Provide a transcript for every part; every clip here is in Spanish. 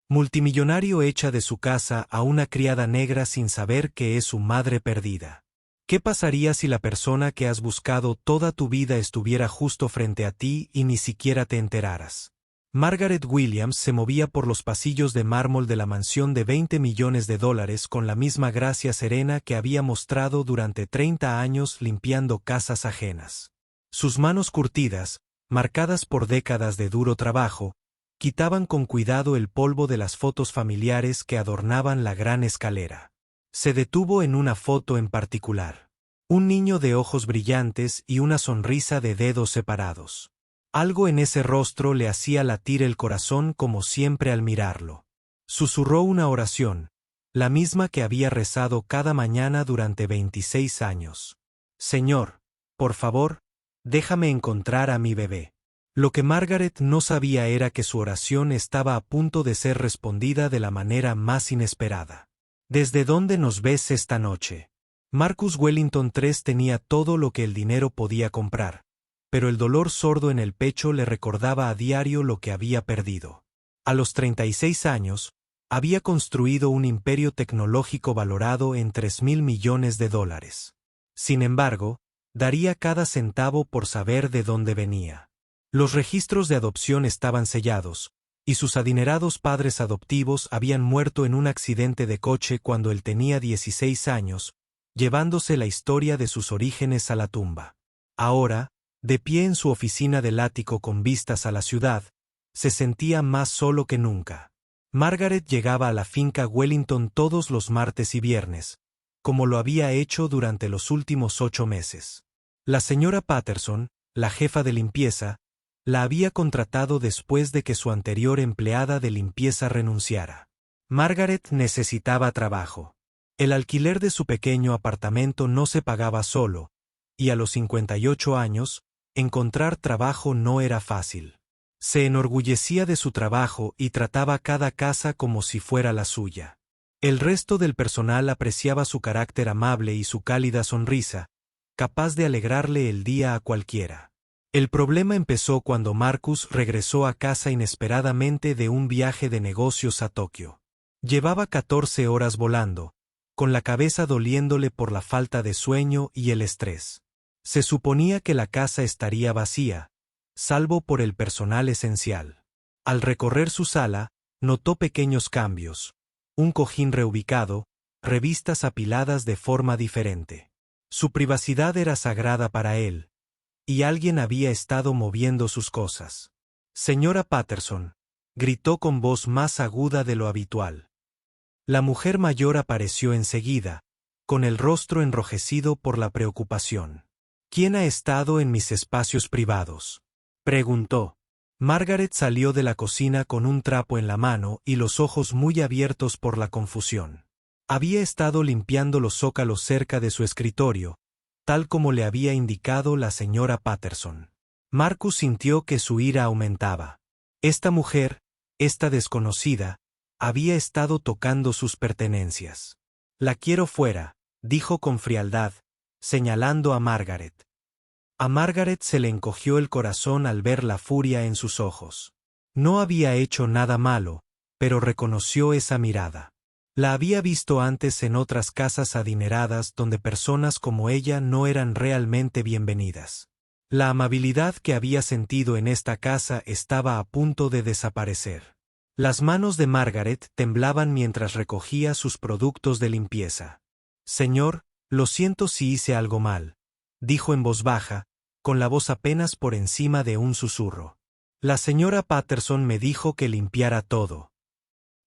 Multimillonario echa de su casa a una criada negra sin saber que es su madre perdida. ¿Qué pasaría si la persona que has buscado toda tu vida estuviera justo frente a ti y ni siquiera te enteraras? Margaret Williams se movía por los pasillos de mármol de la mansión de $20 millones con la misma gracia serena que había mostrado durante 30 años limpiando casas ajenas. Sus manos curtidas, marcadas por décadas de duro trabajo, quitaban con cuidado el polvo de las fotos familiares que adornaban la gran escalera. Se detuvo en una foto en particular. Un niño de ojos brillantes y una sonrisa de dedos separados. Algo en ese rostro le hacía latir el corazón como siempre al mirarlo. Susurró una oración, la misma que había rezado cada mañana durante 26 años. Señor, por favor, déjame encontrar a mi bebé. Lo que Margaret no sabía era que su oración estaba a punto de ser respondida de la manera más inesperada. ¿Desde dónde nos ves esta noche? Marcus Wellington III tenía todo lo que el dinero podía comprar, pero el dolor sordo en el pecho le recordaba a diario lo que había perdido. A los 36 años, había construido un imperio tecnológico valorado en $3.000 millones. Sin embargo, daría cada centavo por saber de dónde venía. Los registros de adopción estaban sellados, y sus adinerados padres adoptivos habían muerto en un accidente de coche cuando él tenía 16 años, llevándose la historia de sus orígenes a la tumba. Ahora, de pie en su oficina del ático con vistas a la ciudad, se sentía más solo que nunca. Margaret llegaba a la finca Wellington todos los martes y viernes, como lo había hecho durante los últimos 8 meses. La señora Patterson, la jefa de limpieza, la había contratado después de que su anterior empleada de limpieza renunciara. Margaret necesitaba trabajo. El alquiler de su pequeño apartamento no se pagaba solo, y a los 58 años, encontrar trabajo no era fácil. Se enorgullecía de su trabajo y trataba cada casa como si fuera la suya. El resto del personal apreciaba su carácter amable y su cálida sonrisa, capaz de alegrarle el día a cualquiera. El problema empezó cuando Marcus regresó a casa inesperadamente de un viaje de negocios a Tokio. Llevaba 14 horas volando, con la cabeza doliéndole por la falta de sueño y el estrés. Se suponía que la casa estaría vacía, salvo por el personal esencial. Al recorrer su sala, notó pequeños cambios, un cojín reubicado, revistas apiladas de forma diferente. Su privacidad era sagrada para él, y alguien había estado moviendo sus cosas. «Señora Patterson», gritó con voz más aguda de lo habitual. La mujer mayor apareció enseguida, con el rostro enrojecido por la preocupación. «¿Quién ha estado en mis espacios privados?», preguntó. Margaret salió de la cocina con un trapo en la mano y los ojos muy abiertos por la confusión. Había estado limpiando los zócalos cerca de su escritorio, tal como le había indicado la señora Patterson. Marcus sintió que su ira aumentaba. Esta mujer, esta desconocida, había estado tocando sus pertenencias. «La quiero fuera», dijo con frialdad, señalando a Margaret. A Margaret se le encogió el corazón al ver la furia en sus ojos. No había hecho nada malo, pero reconoció esa mirada. La había visto antes en otras casas adineradas donde personas como ella no eran realmente bienvenidas. La amabilidad que había sentido en esta casa estaba a punto de desaparecer. Las manos de Margaret temblaban mientras recogía sus productos de limpieza. «Señor, lo siento si hice algo mal», dijo en voz baja, con la voz apenas por encima de un susurro. «La señora Patterson me dijo que limpiara todo».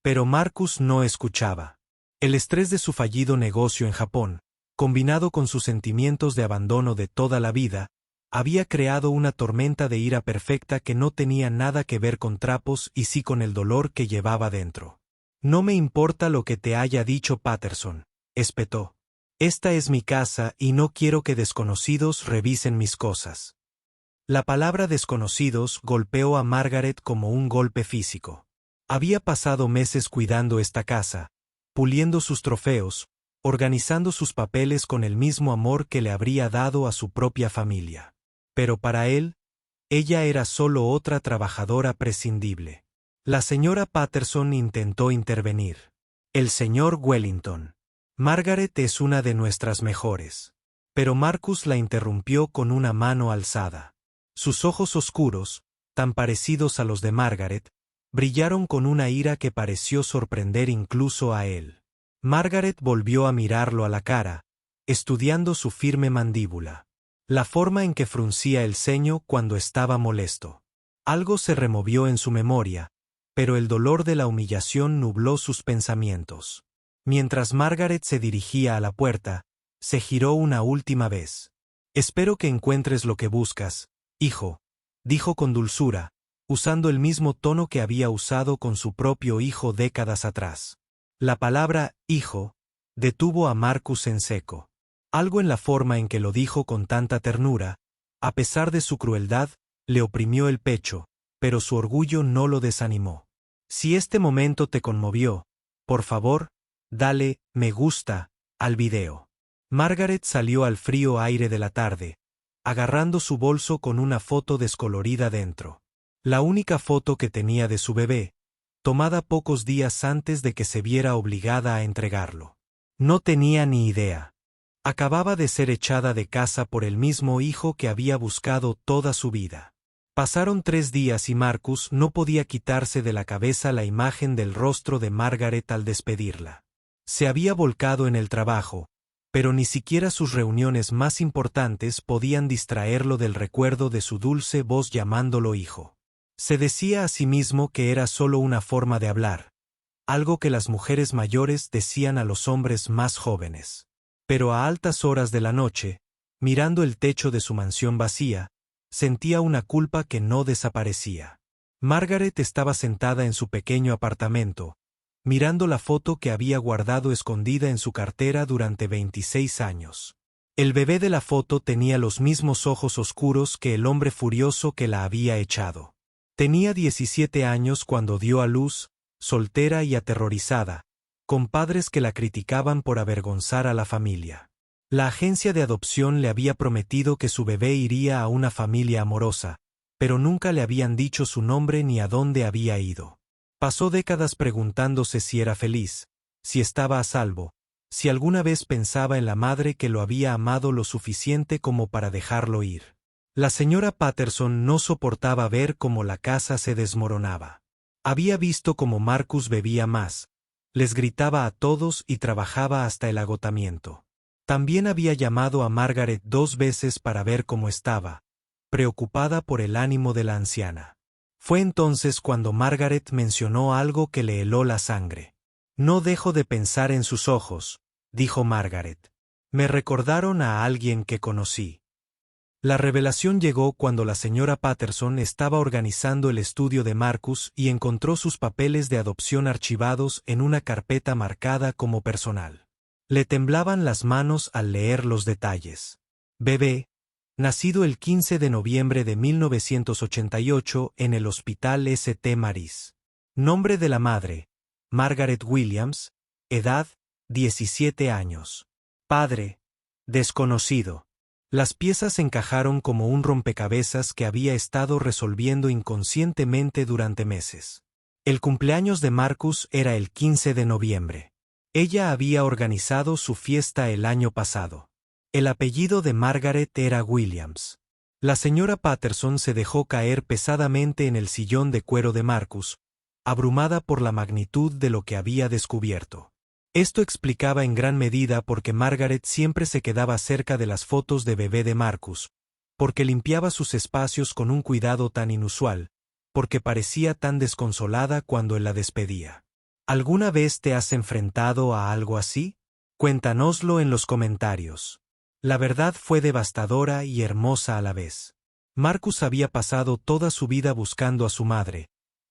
Pero Marcus no escuchaba. El estrés de su fallido negocio en Japón, combinado con sus sentimientos de abandono de toda la vida, había creado una tormenta de ira perfecta que no tenía nada que ver con trapos y sí con el dolor que llevaba dentro. «No me importa lo que te haya dicho Patterson», espetó. «Esta es mi casa y no quiero que desconocidos revisen mis cosas». La palabra desconocidos golpeó a Margaret como un golpe físico. Había pasado meses cuidando esta casa, puliendo sus trofeos, organizando sus papeles con el mismo amor que le habría dado a su propia familia. Pero para él, ella era solo otra trabajadora prescindible. La señora Patterson intentó intervenir. El señor Wellington. Margaret es una de nuestras mejores. Pero Marcus la interrumpió con una mano alzada. Sus ojos oscuros, tan parecidos a los de Margaret, brillaron con una ira que pareció sorprender incluso a él. Margaret volvió a mirarlo a la cara, estudiando su firme mandíbula. La forma en que fruncía el ceño cuando estaba molesto. Algo se removió en su memoria, pero el dolor de la humillación nubló sus pensamientos. Mientras Margaret se dirigía a la puerta, se giró una última vez. «Espero que encuentres lo que buscas, hijo», dijo con dulzura, usando el mismo tono que había usado con su propio hijo décadas atrás. La palabra «hijo» detuvo a Marcus en seco. Algo en la forma en que lo dijo con tanta ternura, a pesar de su crueldad, le oprimió el pecho, pero su orgullo no lo desanimó. Si este momento te conmovió, por favor, dale me gusta al video. Margaret salió al frío aire de la tarde, agarrando su bolso con una foto descolorida dentro. La única foto que tenía de su bebé, tomada pocos días antes de que se viera obligada a entregarlo. No tenía ni idea. Acababa de ser echada de casa por el mismo hijo que había buscado toda su vida. Pasaron 3 días y Marcus no podía quitarse de la cabeza la imagen del rostro de Margaret al despedirla. Se había volcado en el trabajo, pero ni siquiera sus reuniones más importantes podían distraerlo del recuerdo de su dulce voz llamándolo hijo. Se decía a sí mismo que era solo una forma de hablar, algo que las mujeres mayores decían a los hombres más jóvenes. Pero a altas horas de la noche, mirando el techo de su mansión vacía, sentía una culpa que no desaparecía. Margaret estaba sentada en su pequeño apartamento, mirando la foto que había guardado escondida en su cartera durante 26 años. El bebé de la foto tenía los mismos ojos oscuros que el hombre furioso que la había echado. Tenía 17 años cuando dio a luz, soltera y aterrorizada, con padres que la criticaban por avergonzar a la familia. La agencia de adopción le había prometido que su bebé iría a una familia amorosa, pero nunca le habían dicho su nombre ni a dónde había ido. Pasó décadas preguntándose si era feliz, si estaba a salvo, si alguna vez pensaba en la madre que lo había amado lo suficiente como para dejarlo ir. La señora Patterson no soportaba ver cómo la casa se desmoronaba. Había visto cómo Marcus bebía más, les gritaba a todos y trabajaba hasta el agotamiento. También había llamado a Margaret 2 veces para ver cómo estaba, preocupada por el ánimo de la anciana. Fue entonces cuando Margaret mencionó algo que le heló la sangre. «No dejo de pensar en sus ojos», dijo Margaret. «Me recordaron a alguien que conocí». La revelación llegó cuando la señora Patterson estaba organizando el estudio de Marcus y encontró sus papeles de adopción archivados en una carpeta marcada como personal. Le temblaban las manos al leer los detalles. Bebé, nacido el 15 de noviembre de 1988 en el Hospital St. Mary's. Nombre de la madre, Margaret Williams, edad, 17 años. Padre, desconocido. Las piezas encajaron como un rompecabezas que había estado resolviendo inconscientemente durante meses. El cumpleaños de Marcus era el 15 de noviembre. Ella había organizado su fiesta el año pasado. El apellido de Margaret era Williams. La señora Patterson se dejó caer pesadamente en el sillón de cuero de Marcus, abrumada por la magnitud de lo que había descubierto. Esto explicaba en gran medida por qué Margaret siempre se quedaba cerca de las fotos de bebé de Marcus, porque limpiaba sus espacios con un cuidado tan inusual, porque parecía tan desconsolada cuando él la despedía. ¿Alguna vez te has enfrentado a algo así? Cuéntanoslo en los comentarios. La verdad fue devastadora y hermosa a la vez. Marcus había pasado toda su vida buscando a su madre,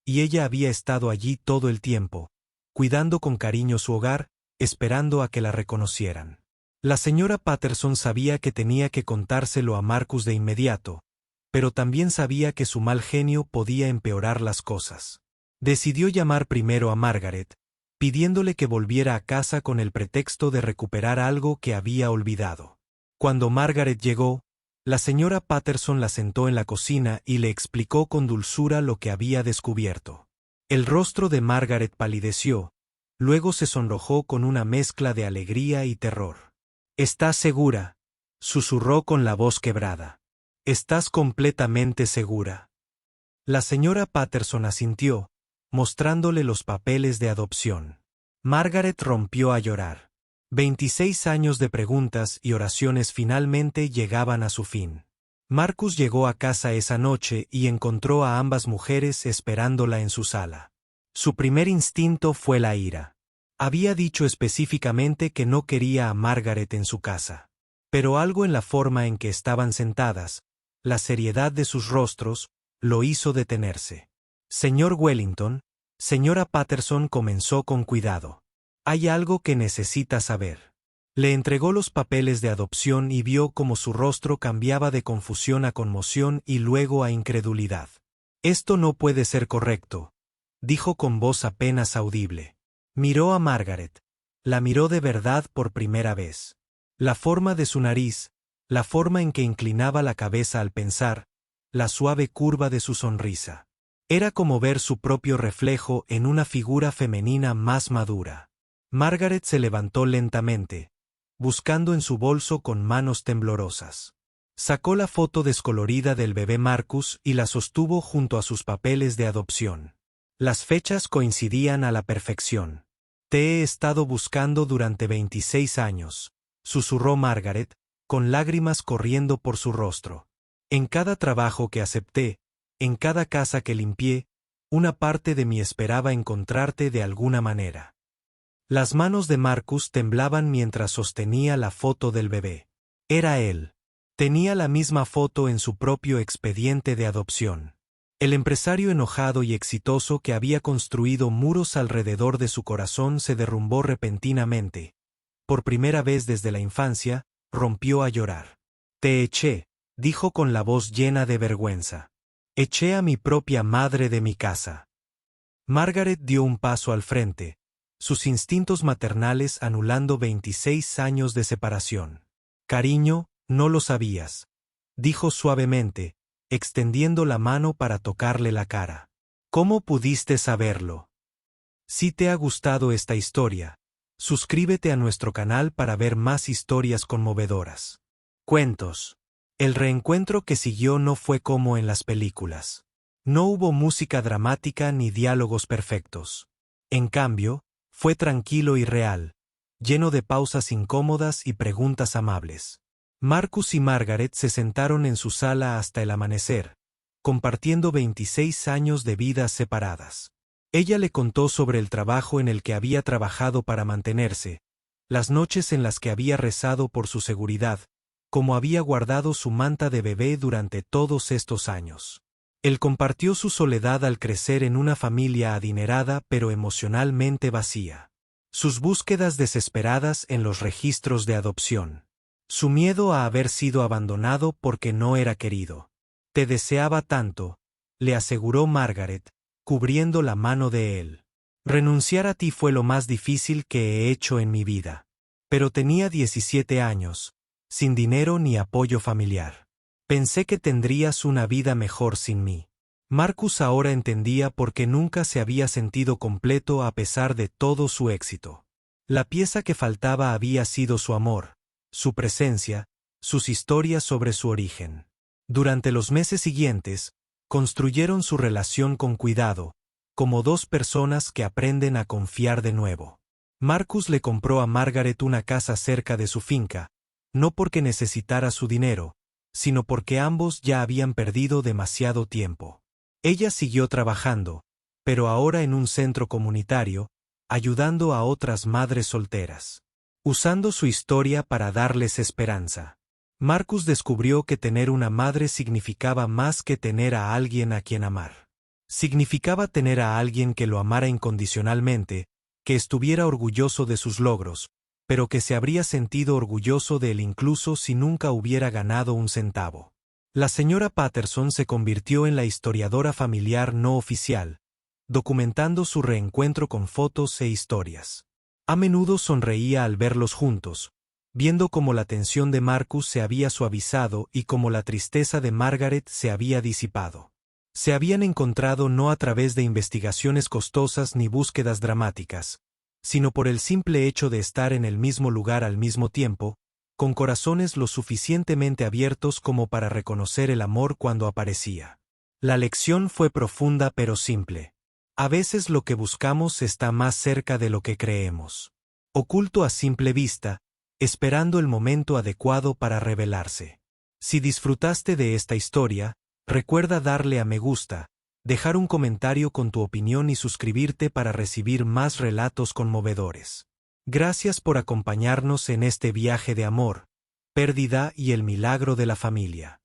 y ella había estado allí todo el tiempo, cuidando con cariño su hogar, esperando a que la reconocieran. La señora Patterson sabía que tenía que contárselo a Marcus de inmediato, pero también sabía que su mal genio podía empeorar las cosas. Decidió llamar primero a Margaret, pidiéndole que volviera a casa con el pretexto de recuperar algo que había olvidado. Cuando Margaret llegó, la señora Patterson la sentó en la cocina y le explicó con dulzura lo que había descubierto. El rostro de Margaret palideció, luego se sonrojó con una mezcla de alegría y terror. «¿Estás segura?», susurró con la voz quebrada. «¿Estás completamente segura?». La señora Patterson asintió, mostrándole los papeles de adopción. Margaret rompió a llorar. 26 años de preguntas y oraciones finalmente llegaban a su fin. Marcus llegó a casa esa noche y encontró a ambas mujeres esperándola en su sala. Su primer instinto fue la ira. Había dicho específicamente que no quería a Margaret en su casa. Pero algo en la forma en que estaban sentadas, la seriedad de sus rostros, lo hizo detenerse. «Señor Wellington», señora Patterson comenzó con cuidado. «Hay algo que necesita saber». Le entregó los papeles de adopción y vio cómo su rostro cambiaba de confusión a conmoción y luego a incredulidad. «Esto no puede ser correcto», dijo con voz apenas audible. Miró a Margaret. La miró de verdad por primera vez. La forma de su nariz, la forma en que inclinaba la cabeza al pensar, la suave curva de su sonrisa. Era como ver su propio reflejo en una figura femenina más madura. Margaret se levantó lentamente, buscando en su bolso con manos temblorosas. Sacó la foto descolorida del bebé Marcus y la sostuvo junto a sus papeles de adopción. Las fechas coincidían a la perfección. «Te he estado buscando durante 26 años», susurró Margaret, con lágrimas corriendo por su rostro. «En cada trabajo que acepté, en cada casa que limpié, una parte de mí esperaba encontrarte de alguna manera». Las manos de Marcus temblaban mientras sostenía la foto del bebé. Era él. Tenía la misma foto en su propio expediente de adopción. El empresario enojado y exitoso que había construido muros alrededor de su corazón se derrumbó repentinamente. Por primera vez desde la infancia, rompió a llorar. «Te eché», dijo con la voz llena de vergüenza. «Eché a mi propia madre de mi casa». Margaret dio un paso al frente, sus instintos maternales anulando 26 años de separación. «Cariño, no lo sabías», dijo suavemente, extendiendo la mano para tocarle la cara. «¿Cómo pudiste saberlo?». Si te ha gustado esta historia, suscríbete a nuestro canal para ver más historias conmovedoras. Cuentos. El reencuentro que siguió no fue como en las películas. No hubo música dramática ni diálogos perfectos. En cambio, fue tranquilo y real, lleno de pausas incómodas y preguntas amables. Marcus y Margaret se sentaron en su sala hasta el amanecer, compartiendo 26 años de vidas separadas. Ella le contó sobre el trabajo en el que había trabajado para mantenerse, las noches en las que había rezado por su seguridad, cómo había guardado su manta de bebé durante todos estos años. Él compartió su soledad al crecer en una familia adinerada pero emocionalmente vacía. Sus búsquedas desesperadas en los registros de adopción. Su miedo a haber sido abandonado porque no era querido. «Te deseaba tanto», le aseguró Margaret, cubriendo la mano de él. «Renunciar a ti fue lo más difícil que he hecho en mi vida. Pero tenía 17 años, sin dinero ni apoyo familiar. Pensé que tendrías una vida mejor sin mí». Marcus ahora entendía por qué nunca se había sentido completo a pesar de todo su éxito. La pieza que faltaba había sido su amor, su presencia, sus historias sobre su origen. Durante los meses siguientes, construyeron su relación con cuidado, como dos personas que aprenden a confiar de nuevo. Marcus le compró a Margaret una casa cerca de su finca, no porque necesitara su dinero, sino porque ambos ya habían perdido demasiado tiempo. Ella siguió trabajando, pero ahora en un centro comunitario, ayudando a otras madres solteras. Usando su historia para darles esperanza. Marcus descubrió que tener una madre significaba más que tener a alguien a quien amar. Significaba tener a alguien que lo amara incondicionalmente, que estuviera orgulloso de sus logros, pero que se habría sentido orgulloso de él incluso si nunca hubiera ganado un centavo. La señora Patterson se convirtió en la historiadora familiar no oficial, documentando su reencuentro con fotos e historias. A menudo sonreía al verlos juntos, viendo cómo la tensión de Marcus se había suavizado y cómo la tristeza de Margaret se había disipado. Se habían encontrado no a través de investigaciones costosas ni búsquedas dramáticas, sino por el simple hecho de estar en el mismo lugar al mismo tiempo, con corazones lo suficientemente abiertos como para reconocer el amor cuando aparecía. La lección fue profunda pero simple. A veces lo que buscamos está más cerca de lo que creemos. Oculto a simple vista, esperando el momento adecuado para revelarse. Si disfrutaste de esta historia, recuerda darle a me gusta, dejar un comentario con tu opinión y suscribirte para recibir más relatos conmovedores. Gracias por acompañarnos en este viaje de amor, pérdida y el milagro de la familia.